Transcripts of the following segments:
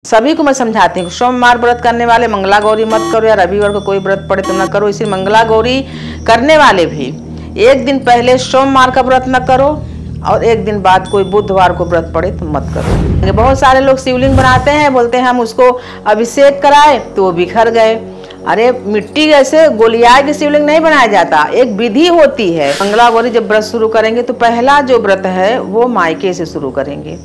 सभी को मैं समझाती हूँ, सोमवार व्रत करने वाले मंगला गौरी मत करो, या रविवार को कोई व्रत पड़े तो न करो। इसी मंगला गौरी करने वाले भी एक दिन पहले सोमवार का व्रत न करो और एक दिन बाद कोई बुधवार को व्रत पड़े तो मत करो। बहुत सारे लोग शिवलिंग बनाते हैं, बोलते हैं हम उसको अभिषेक कराए तो वो बिखर गए। अरे मिट्टी जैसे गोलियां के शिवलिंग नहीं बनाया जाता, एक विधि होती है। मंगला गौरी जब व्रत शुरू करेंगे तो पहला जो व्रत है वो मायके से शुरू करेंगे,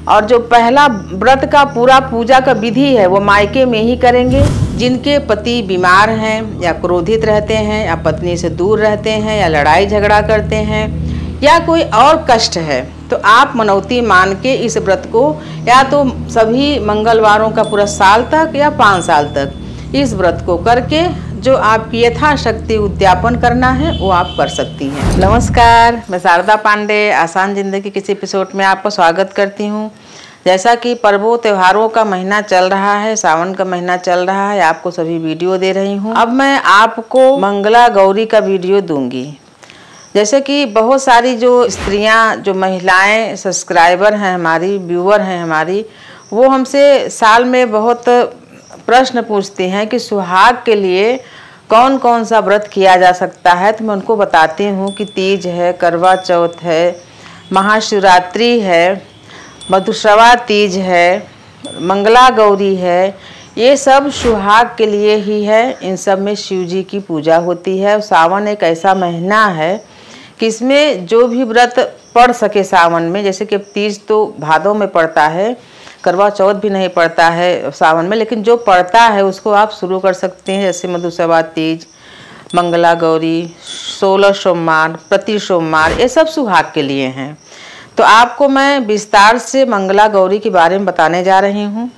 और जो पहला व्रत का पूरा पूजा का विधि है वो मायके में ही करेंगे। जिनके पति बीमार हैं या क्रोधित रहते हैं या पत्नी से दूर रहते हैं या लड़ाई झगड़ा करते हैं या कोई और कष्ट है, तो आप मनौती मान के इस व्रत को या तो सभी मंगलवारों का पूरा साल तक या 5 साल तक इस व्रत को करके जो आपकी यथाशक्ति उद्यापन करना है वो आप कर सकती हैं। नमस्कार, मैं शारदा पांडे आसान जिंदगी किसी एपिसोड में आपका स्वागत करती हूँ। जैसा कि पर्वों त्योहारों का महीना चल रहा है, सावन का महीना चल रहा है, आपको सभी वीडियो दे रही हूँ। अब मैं आपको मंगला गौरी का वीडियो दूंगी। जैसे कि बहुत सारी जो स्त्रियाँ, जो महिलाएँ सब्सक्राइबर हैं हमारी, व्यूअर हैं हमारी, वो हमसे साल में बहुत प्रश्न पूछते हैं कि सुहाग के लिए कौन कौन सा व्रत किया जा सकता है। तो मैं उनको बताती हूँ कि तीज है, करवा चौथ है, महाशिवरात्रि है, मधुश्रवा तीज है, मंगला गौरी है, ये सब सुहाग के लिए ही है। इन सब में शिव जी की पूजा होती है। सावन एक ऐसा महीना है कि इसमें जो भी व्रत पढ़ सके सावन में, जैसे कि तीज तो भादों में पड़ता है, करवा चौथ भी नहीं पड़ता है सावन में, लेकिन जो पड़ता है उसको आप शुरू कर सकते हैं। जैसे मधुश्रवा तीज, मंगला गौरी, 16 सोमवार, प्रति सोमवार, ये सब सुहाग के लिए हैं। तो आपको मैं विस्तार से मंगला गौरी के बारे में बताने जा रही हूँ,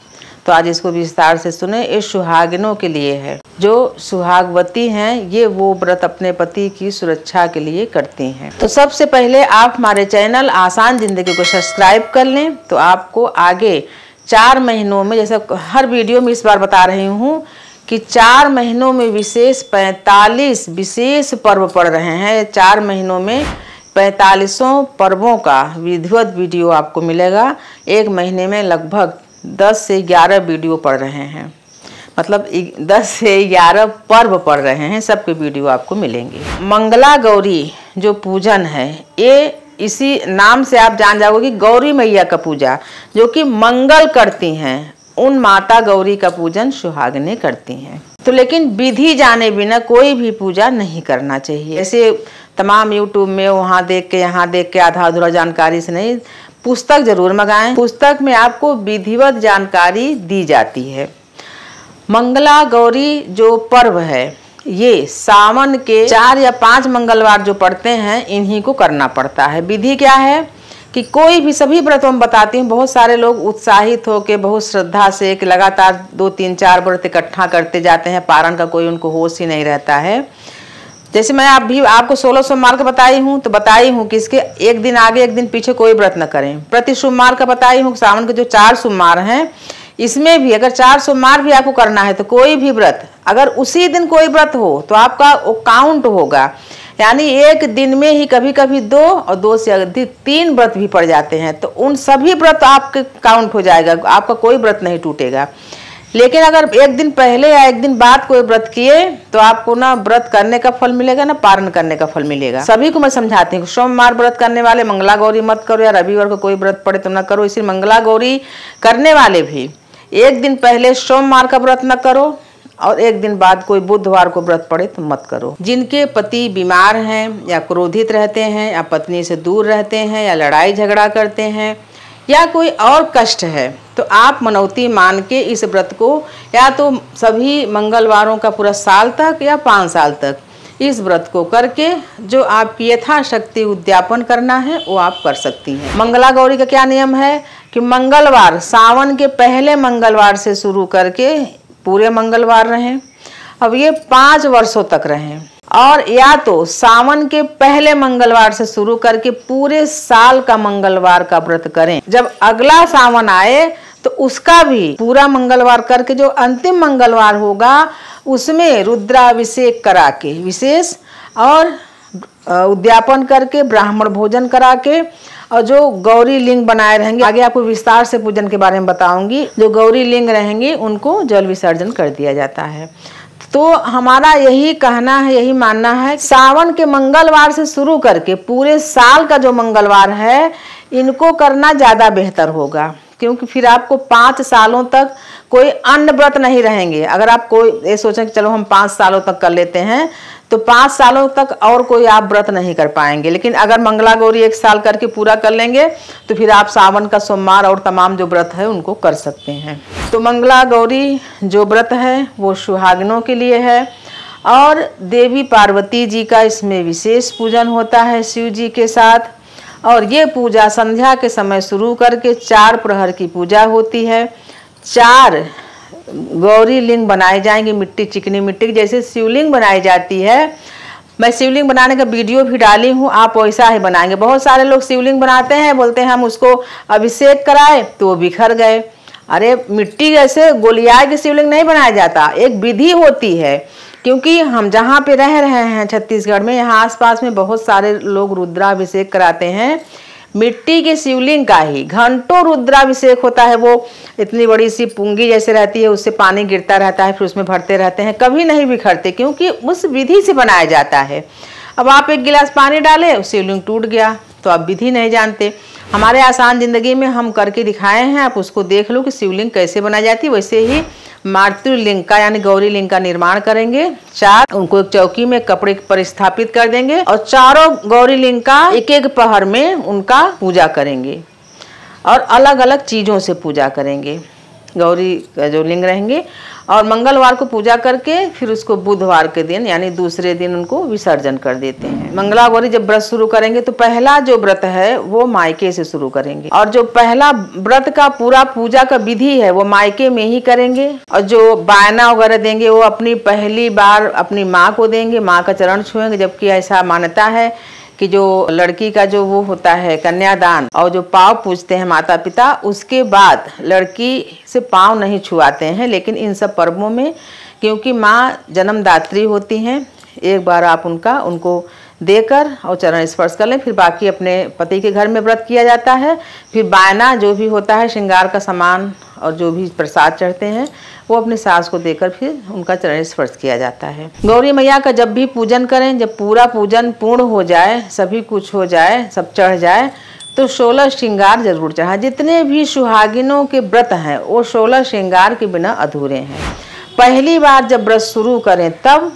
तो आज इसको विस्तार से सुने। ये सुहागिनों के लिए है, जो सुहागवती हैं, ये वो व्रत अपने पति की सुरक्षा के लिए करती हैं। तो सबसे पहले आप हमारे चैनल आसान जिंदगी को सब्सक्राइब कर लें, तो आपको आगे 4 महीनों में, जैसे हर वीडियो में इस बार बता रही हूँ कि 4 महीनों में विशेष 45 विशेष पर्व पड़ रहे हैं। 4 महीनों में 45 पर्वों का विधिवत वीडियो आपको मिलेगा। एक महीने में लगभग 10 से 11 वीडियो पढ़ रहे हैं, मतलब 10 से 11 पर्व पढ़ रहे हैं, सबके वीडियो आपको मिलेंगे। मंगला गौरी जो पूजन है, ये इसी नाम से आप जान जाओगे कि गौरी मैया का पूजा जो कि मंगल करती हैं, उन माता गौरी का पूजन सुहागिनें करती हैं। तो लेकिन विधि जाने बिना कोई भी पूजा नहीं करना चाहिए। ऐसे तमाम यूट्यूब में वहाँ देख के यहाँ देख के आधा अधूरा जानकारी से नहीं, पुस्तक जरूर मंगाएं। पुस्तक में आपको विधिवत जानकारी दी जाती है। मंगला गौरी जो पर्व है, ये सावन के 4 या 5 मंगलवार जो पड़ते हैं, इन्हीं को करना पड़ता है। विधि क्या है कि कोई भी, सभी व्रतों में बताती हूँ, बहुत सारे लोग उत्साहित होकर बहुत श्रद्धा से कि लगातार 2, 3, 4 व्रत इकट्ठा करते जाते हैं, पारण का कोई उनको होश ही नहीं रहता है। जैसे मैं आपको 16 सोमवार का बताई हूँ, तो बताई हूँ कि इसके एक दिन आगे एक दिन पीछे कोई व्रत न करें। प्रति सोमवार का बताई हूँ, सावन के जो 4 सोमवार हैं, इसमें भी अगर 4 सोमवार भी आपको करना है तो कोई भी व्रत, अगर उसी दिन कोई व्रत हो तो आपका वो काउंट होगा। यानी एक दिन में ही कभी कभी 2 और 2 से अधिक 3 व्रत भी पड़ जाते हैं, तो उन सभी व्रत आपके काउंट हो जाएगा, आपका कोई व्रत नहीं टूटेगा। लेकिन अगर एक दिन पहले या एक दिन बाद कोई व्रत किए तो आपको ना व्रत करने का फल मिलेगा, ना पारण करने का फल मिलेगा। सभी को मैं समझाती हूँ, सोमवार व्रत करने वाले मंगला गौरी मत करो, या रविवार को कोई व्रत पड़े तो न करो। इसी मंगला गौरी करने वाले भी एक दिन पहले सोमवार का व्रत न करो और एक दिन बाद कोई बुधवार को व्रत पड़े तो मत करो। जिनके पति बीमार हैं या क्रोधित रहते हैं या पत्नी से दूर रहते हैं या लड़ाई झगड़ा करते हैं या कोई और कष्ट है, तो आप मनौती मान के इस व्रत को या तो सभी मंगलवारों का पूरा साल तक या 5 साल तक इस व्रत को करके जो आपकी यथाशक्ति उद्यापन करना है वो आप कर सकती हैं। मंगला गौरी का क्या नियम है कि मंगलवार सावन के पहले मंगलवार से शुरू करके पूरे मंगलवार रहें। अब ये 5 वर्षों तक रहें, और या तो सावन के पहले मंगलवार से शुरू करके पूरे साल का मंगलवार का व्रत करें। जब अगला सावन आए तो उसका भी पूरा मंगलवार करके जो अंतिम मंगलवार होगा उसमें रुद्राभिषेक करा के विशेष और उद्यापन करके ब्राह्मण भोजन करा के और जो गौरी लिंग बनाए रहेंगे, आगे आपको विस्तार से पूजन के बारे में बताऊंगी, जो गौरी लिंग रहेंगे उनको जल विसर्जन कर दिया जाता है। तो हमारा यही कहना है, यही मानना है, सावन के मंगलवार से शुरू करके पूरे साल का जो मंगलवार है इनको करना ज़्यादा बेहतर होगा, क्योंकि फिर आपको 5 सालों तक कोई अन्न व्रत नहीं रहेंगे। अगर आप कोई ये सोचें कि चलो हम 5 सालों तक कर लेते हैं, तो 5 सालों तक और कोई आप व्रत नहीं कर पाएंगे। लेकिन अगर मंगला गौरी 1 साल करके पूरा कर लेंगे तो फिर आप सावन का सोमवार और तमाम जो व्रत है उनको कर सकते हैं। तो मंगला गौरी जो व्रत है वो सुहागिनों के लिए है और देवी पार्वती जी का इसमें विशेष पूजन होता है शिव जी के साथ। और ये पूजा संध्या के समय शुरू करके 4 प्रहर की पूजा होती है। 4 गौरी लिंग बनाए जाएंगे, मिट्टी, चिकनी मिट्टी की जैसे शिवलिंग बनाई जाती है। मैं शिवलिंग बनाने का वीडियो भी डाली हूँ, आप वैसा ही बनाएंगे। बहुत सारे लोग शिवलिंग बनाते हैं, बोलते हैं हम उसको अभिषेक कराए तो वो बिखर गए। अरे मिट्टी जैसे गोलियाई के शिवलिंग नहीं बनाया जाता, एक विधि होती है। क्योंकि हम जहाँ पे रह रहे हैं छत्तीसगढ़ में, यहाँ आसपास में बहुत सारे लोग रुद्राभिषेक कराते हैं मिट्टी के शिवलिंग का ही। घंटों रुद्राभिषेक होता है, वो इतनी बड़ी सी पुंगी जैसे रहती है, उससे पानी गिरता रहता है, फिर उसमें भरते रहते हैं, कभी नहीं बिखरते, क्योंकि उस विधि से बनाया जाता है। अब आप 1 गिलास पानी डाले, शिवलिंग टूट गया, तो आप विधि नहीं जानते। हमारे आसान जिंदगी में हम करके दिखाए हैं, आप उसको देख लो कि शिवलिंग कैसे बनाई जाती है। वैसे ही मातृलिंग का यानी गौरी लिंग का निर्माण करेंगे। 4 उनको एक चौकी में कपड़े पर स्थापित कर देंगे और चारों गौरी लिंग का एक पहर में उनका पूजा करेंगे और अलग अलग चीज़ों से पूजा करेंगे। गौरी का जो लिंग रहेंगे और मंगलवार को पूजा करके फिर उसको बुधवार के दिन यानी दूसरे दिन उनको विसर्जन कर देते हैं। मंगला गौरी जब व्रत शुरू करेंगे तो पहला जो व्रत है वो मायके से शुरू करेंगे और जो पहला व्रत का पूरा पूजा का विधि है वो मायके में ही करेंगे। और जो बायना वगैरह देंगे वो अपनी पहली बार अपनी माँ को देंगे, माँ का चरण छुएंगे। जबकि ऐसा मान्यता है कि जो लड़की का जो वो होता है कन्यादान और जो पाँव पूजते हैं माता पिता, उसके बाद लड़की से पाँव नहीं छुआते हैं। लेकिन इन सब पर्वों में क्योंकि माँ जन्मदात्री होती हैं, एक बार आप उनको देकर और चरण स्पर्श कर लें, फिर बाकी अपने पति के घर में व्रत किया जाता है। फिर बायना जो भी होता है श्रृंगार का सामान और जो भी प्रसाद चढ़ते हैं वो अपनी सास को देकर फिर उनका चरण स्पर्श किया जाता है। गौरी मैया का जब भी पूजन करें, जब पूरा पूजन पूर्ण हो जाए, सभी कुछ हो जाए, सब चढ़ जाए, तो 16 श्रृंगार जरूर चढ़ाएं। जितने भी सुहागिनों के व्रत हैं वो 16 श्रृंगार के बिना अधूरे हैं। पहली बार जब व्रत शुरू करें तब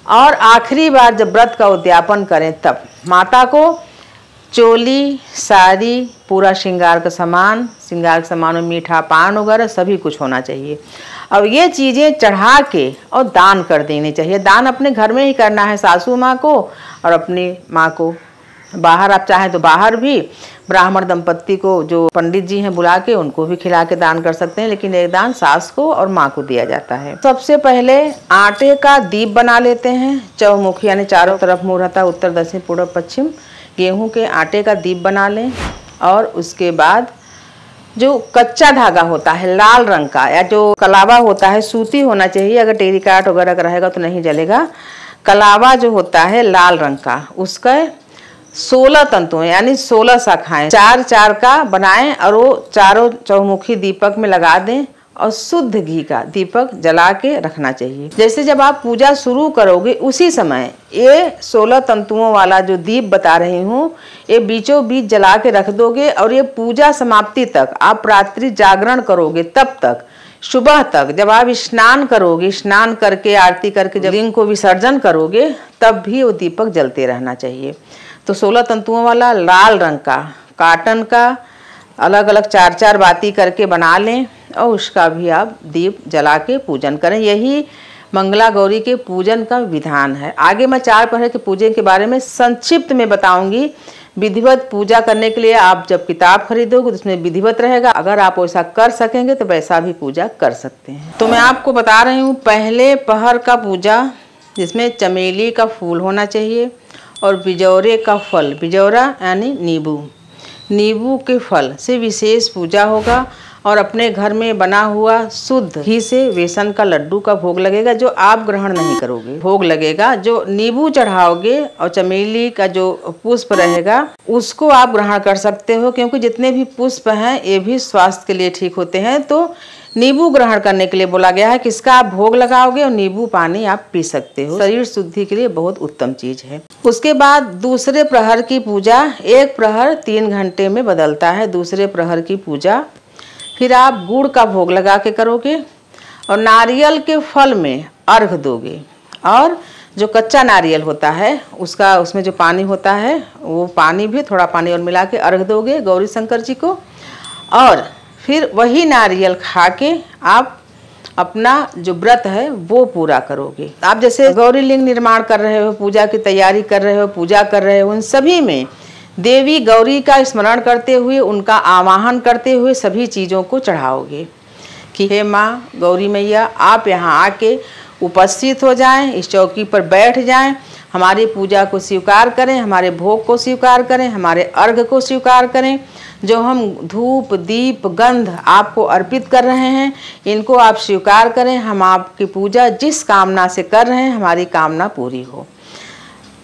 और आखिरी बार जब व्रत का उद्यापन करें तब माता को चोली, साड़ी, पूरा श्रृंगार का सामान, श्रृंगार के सामान में मीठा पान वगैरह सभी कुछ होना चाहिए। अब ये चीज़ें चढ़ा के और दान कर देनी चाहिए। दान अपने घर में ही करना है, सासू माँ को और अपनी माँ को। बाहर आप चाहें तो बाहर भी ब्राह्मण दंपत्ति को जो पंडित जी हैं बुला के उनको भी खिला के दान कर सकते हैं, लेकिन एक दान सास को और माँ को दिया जाता है। सबसे पहले आटे का दीप बना लेते हैं, चौमुखी यानी चारों तरफ मुँह रहता है, उत्तर दक्षिण पूर्व पश्चिम। गेहूं के आटे का दीप बना लें और उसके बाद जो कच्चा धागा होता है लाल रंग का या जो कलावा होता है, सूती होना चाहिए, अगर टेरिकाट वगैरह का रहेगा तो नहीं जलेगा। कलावा जो होता है लाल रंग का, उसका 16 तंतु यानी 16 शाखाएं 4-4 का बनाएं और वो चारों चौमुखी दीपक में लगा दें और शुद्ध घी का दीपक जला के रखना चाहिए। जैसे जब आप पूजा शुरू करोगे उसी समय ये 16 तंतुओं वाला जो दीप बता रही हूँ ये बीचों बीच जला के रख दोगे और ये पूजा समाप्ति तक आप रात्रि जागरण करोगे, तब तक सुबह तक जब आप स्नान करोगे, स्नान करके आरती करके जब लिंग को विसर्जन करोगे तब भी वो दीपक जलते रहना चाहिए। तो 16 तंतुओं वाला लाल रंग का काटन का अलग अलग 4-4 बाती करके बना लें और उसका भी आप दीप जला के पूजन करें। यही मंगला गौरी के पूजन का विधान है। आगे मैं 4 प्रहर के पूजन के बारे में संक्षिप्त में बताऊंगी। विधिवत पूजा करने के लिए आप जब किताब खरीदोगे तो उसमें विधिवत रहेगा। अगर आप वैसा कर सकेंगे तो वैसा भी पूजा कर सकते हैं। तो मैं आपको बता रही हूँ पहले पहर का पूजा, जिसमें चमेली का फूल होना चाहिए और बिजौरे का फल, बिजौरा यानी नींबू, नींबू के फल से विशेष पूजा होगा और अपने घर में बना हुआ शुद्ध घी से बेसन का लड्डू का भोग लगेगा, जो आप ग्रहण नहीं करोगे। भोग लगेगा जो नींबू चढ़ाओगे और चमेली का जो पुष्प रहेगा उसको आप ग्रहण कर सकते हो, क्योंकि जितने भी पुष्प हैं ये भी स्वास्थ्य के लिए ठीक होते हैं। तो नींबू ग्रहण करने के लिए बोला गया है, किसका आप भोग लगाओगे और नींबू पानी आप पी सकते हो। शरीर शुद्धि के लिए बहुत उत्तम चीज है। उसके बाद दूसरे प्रहर की पूजा, एक प्रहर 3 घंटे में बदलता है। दूसरे प्रहर की पूजा फिर आप गुड़ का भोग लगा के करोगे और नारियल के फल में अर्घ दोगे, और जो कच्चा नारियल होता है उसमें जो पानी होता है वो पानी भी थोड़ा पानी और मिला के अर्घ दोगे गौरी शंकर जी को, और फिर वही नारियल खा के आप अपना जो व्रत है वो पूरा करोगे। आप जैसे गौरी लिंग निर्माण कर रहे हो, पूजा की तैयारी कर रहे हो, पूजा कर रहे हो, उन सभी में देवी गौरी का स्मरण करते हुए, उनका आवाहन करते हुए सभी चीज़ों को चढ़ाओगे कि हे माँ गौरी मैया, आप यहाँ आके उपस्थित हो जाएं, इस चौकी पर बैठ जाएं, हमारी पूजा को स्वीकार करें, हमारे भोग को स्वीकार करें, हमारे अर्घ को स्वीकार करें। जो हम धूप दीप गंध आपको अर्पित कर रहे हैं इनको आप स्वीकार करें। हम आपकी पूजा जिस कामना से कर रहे हैं हमारी कामना पूरी हो।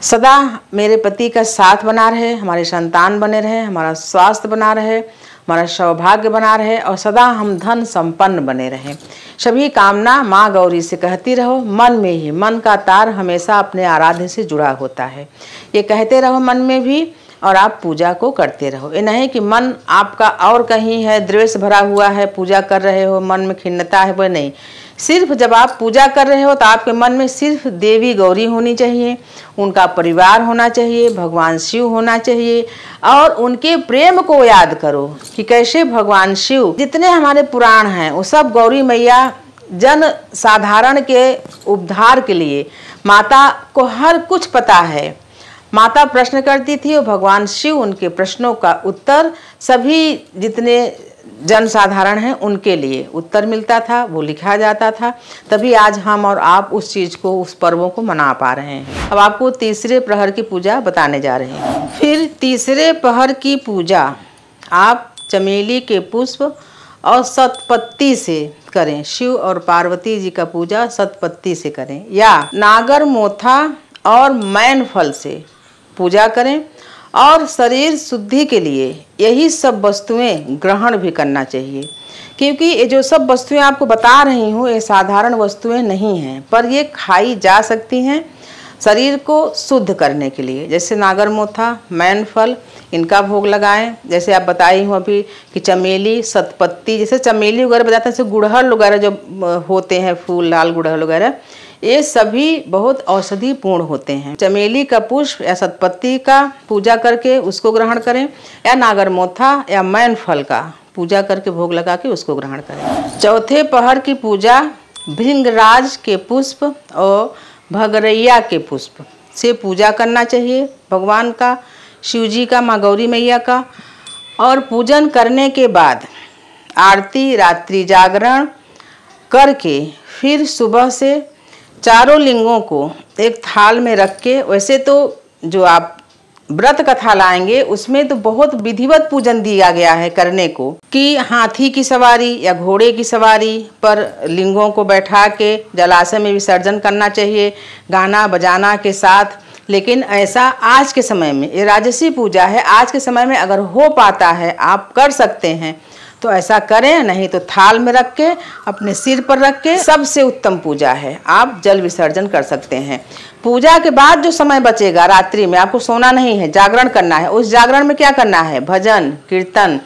सदा मेरे पति का साथ बना रहे, हमारे संतान बने रहे, हमारा स्वास्थ्य बना रहे, हमारा सौभाग्य बना रहे और सदा हम धन संपन्न बने रहें। सभी कामना माँ गौरी से कहती रहो मन में ही। मन का तार हमेशा अपने आराध्य से जुड़ा होता है। ये कहते रहो मन में भी और आप पूजा को करते रहो। ये नहीं कि मन आपका और कहीं है, द्वेष भरा हुआ है, पूजा कर रहे हो मन में खिन्नता है, वो नहीं। सिर्फ जब आप पूजा कर रहे हो तो आपके मन में सिर्फ देवी गौरी होनी चाहिए, उनका परिवार होना चाहिए, भगवान शिव होना चाहिए, और उनके प्रेम को याद करो कि कैसे भगवान शिव, जितने हमारे पुराण हैं वो सब गौरी मैया जन साधारण के उद्धार के लिए, माता को हर कुछ पता है। माता प्रश्न करती थी और भगवान शिव उनके प्रश्नों का उत्तर सभी जितने जन साधारण हैं उनके लिए उत्तर मिलता था, वो लिखा जाता था। तभी आज हम और आप उस चीज़ को, उस पर्वों को मना पा रहे हैं। अब आपको तीसरे प्रहर की पूजा बताने जा रहे हैं। फिर तीसरे प्रहर की पूजा आप चमेली के पुष्प और सतपत्ती से करें। शिव और पार्वती जी का पूजा सतपत्ती से करें, या नागर मोथा और मैन फल से पूजा करें। और शरीर शुद्धि के लिए यही सब वस्तुएं ग्रहण भी करना चाहिए, क्योंकि ये जो सब वस्तुएं आपको बता रही हूँ ये साधारण वस्तुएं नहीं हैं, पर ये खाई जा सकती हैं शरीर को शुद्ध करने के लिए। जैसे नागरमोथा, मैन फल, इनका भोग लगाएं। जैसे आप बताई हूँ अभी कि चमेली, सतपत्ती, जैसे चमेली वगैरह बताते हैं, जैसे गुड़हल वगैरह जो होते हैं फूल, लाल गुड़हल वगैरह, ये सभी बहुत औषधि पूर्ण होते हैं। चमेली का पुष्प या सतपत्ती का पूजा करके उसको ग्रहण करें, या नागरमोथा या मैन फल का पूजा करके भोग लगा के उसको ग्रहण करें। चौथे पहर की पूजा भृंगराज के पुष्प और भगरैया के पुष्प से पूजा करना चाहिए भगवान का, शिव जी का, माँ गौरी मैया का। और पूजन करने के बाद आरती, रात्रि जागरण करके फिर सुबह से चारों लिंगों को एक थाल में रख के, वैसे तो जो आप व्रत कथा लाएंगे उसमें तो बहुत विधिवत पूजन दिया गया है करने को, कि हाथी की सवारी या घोड़े की सवारी पर लिंगों को बैठा के जलाशय में विसर्जन करना चाहिए गाना बजाना के साथ। लेकिन ऐसा आज के समय में, ये राजसी पूजा है, आज के समय में अगर हो पाता है आप कर सकते हैं तो ऐसा करें, नहीं तो थाल में रख के अपने सिर पर रख के, सबसे उत्तम पूजा है। आप जल विसर्जन कर सकते हैं। पूजा के बाद जो समय बचेगा रात्रि में, आपको सोना नहीं है, जागरण करना है। उस जागरण में क्या करना है? भजन कीर्तन,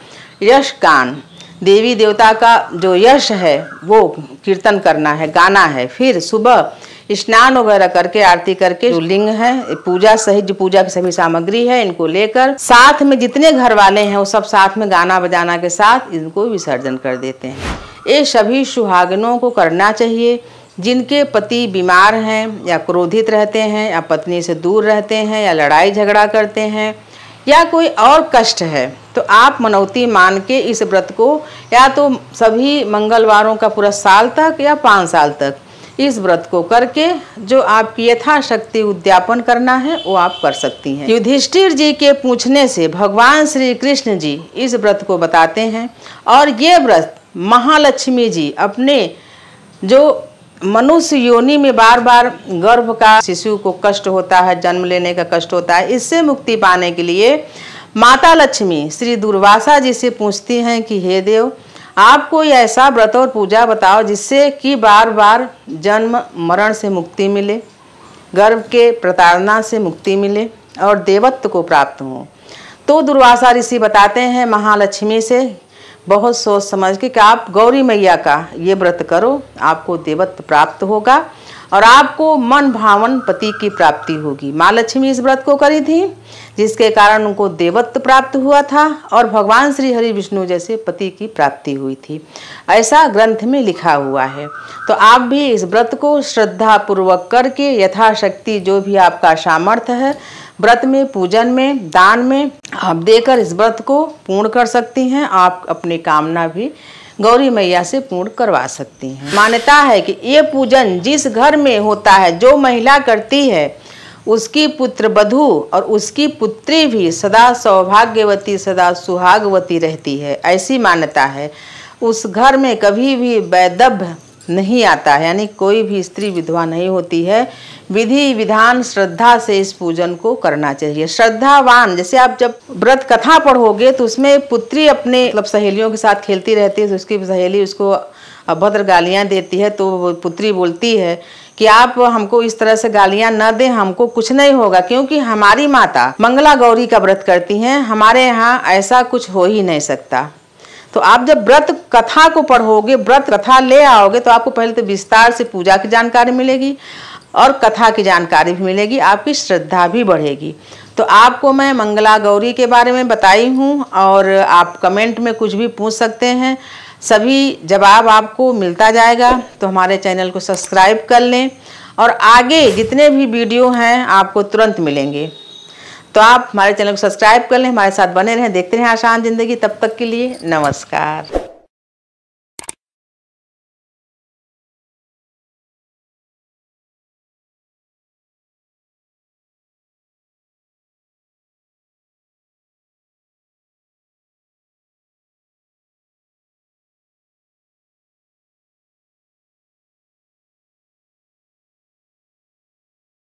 यश गान, देवी देवता का जो यश है वो कीर्तन करना है, गाना है। फिर सुबह स्नान वगैरह करके आरती करके जो लिंग है, पूजा सहित जो पूजा की सभी सामग्री है, इनको लेकर साथ में जितने घर वाले हैं वो सब साथ में गाना बजाना के साथ इनको विसर्जन कर देते हैं। ये सभी सुहागिनों को करना चाहिए जिनके पति बीमार हैं या क्रोधित रहते हैं या पत्नी से दूर रहते हैं या लड़ाई झगड़ा करते हैं या कोई और कष्ट है। तो आप मनौती मान के इस व्रत को या तो सभी मंगलवारों का पूरा साल तक या 5 साल तक इस व्रत को करके जो आपकी यथाशक्ति उद्यापन करना है वो आप कर सकती हैं। युधिष्ठिर जी के पूछने से भगवान श्री कृष्ण जी इस व्रत को बताते हैं और ये व्रत महालक्ष्मी जी अपने जो मनुष्य योनि में बार बार गर्भ का शिशु को कष्ट होता है, जन्म लेने का कष्ट होता है, इससे मुक्ति पाने के लिए माता लक्ष्मी श्री दुर्वासा जी से पूछती हैं कि हे देव, आप कोई ऐसा व्रत और पूजा बताओ जिससे कि बार बार जन्म मरण से मुक्ति मिले, गर्भ के प्रताड़ना से मुक्ति मिले और देवत्व को प्राप्त हो। तो दुर्वासा ऋषि बताते हैं महालक्ष्मी से बहुत सोच समझ के कि आप गौरी मैया का ये व्रत करो, आपको देवत्व प्राप्त होगा और आपको मन भावन पति की प्राप्ति होगी। माँ लक्ष्मी इस व्रत को करी थी जिसके कारण उनको देवत्व प्राप्त हुआ था और भगवान श्री हरि विष्णु जैसे पति की प्राप्ति हुई थी, ऐसा ग्रंथ में लिखा हुआ है। तो आप भी इस व्रत को श्रद्धा पूर्वक करके यथाशक्ति जो भी आपका सामर्थ्य है व्रत में, पूजन में, दान में आप देकर इस व्रत को पूर्ण कर सकती हैं। आप अपनी कामना भी गौरी मैया से पूर्ण करवा सकती हैं। मान्यता है कि ये पूजन जिस घर में होता है, जो महिला करती है, उसकी पुत्र वधू और उसकी पुत्री भी सदा सौभाग्यवती, सदा सुहागवती रहती है, ऐसी मान्यता है। उस घर में कभी भी वैधव्य नहीं आता है, यानी कोई भी स्त्री विधवा नहीं होती है। विधि विधान श्रद्धा से इस पूजन को करना चाहिए। श्रद्धावान, जैसे आप जब व्रत कथा पढ़ोगे तो उसमें पुत्री अपने मतलब सहेलियों के साथ खेलती रहती है, तो उसकी सहेली उसको अभद्र गालियां देती है, तो वो पुत्री बोलती है कि आप हमको इस तरह से गालियां न दें, हमको कुछ नहीं होगा, क्योंकि हमारी माता मंगला गौरी का व्रत करती हैं, हमारे यहाँ ऐसा कुछ हो ही नहीं सकता। तो आप जब व्रत कथा को पढ़ोगे, व्रत कथा ले आओगे, तो आपको पहले तो विस्तार से पूजा की जानकारी मिलेगी और कथा की जानकारी भी मिलेगी, आपकी श्रद्धा भी बढ़ेगी। तो आपको मैं मंगला गौरी के बारे में बताई हूँ और आप कमेंट में कुछ भी पूछ सकते हैं, सभी जवाब आपको मिलता जाएगा। तो हमारे चैनल को सब्सक्राइब कर लें और आगे जितने भी वीडियो हैं आपको तुरंत मिलेंगे। तो आप हमारे चैनल को सब्सक्राइब कर लें, हमारे साथ बने रहें, देखते रहें आसान जिंदगी। तब तक के लिए नमस्कार।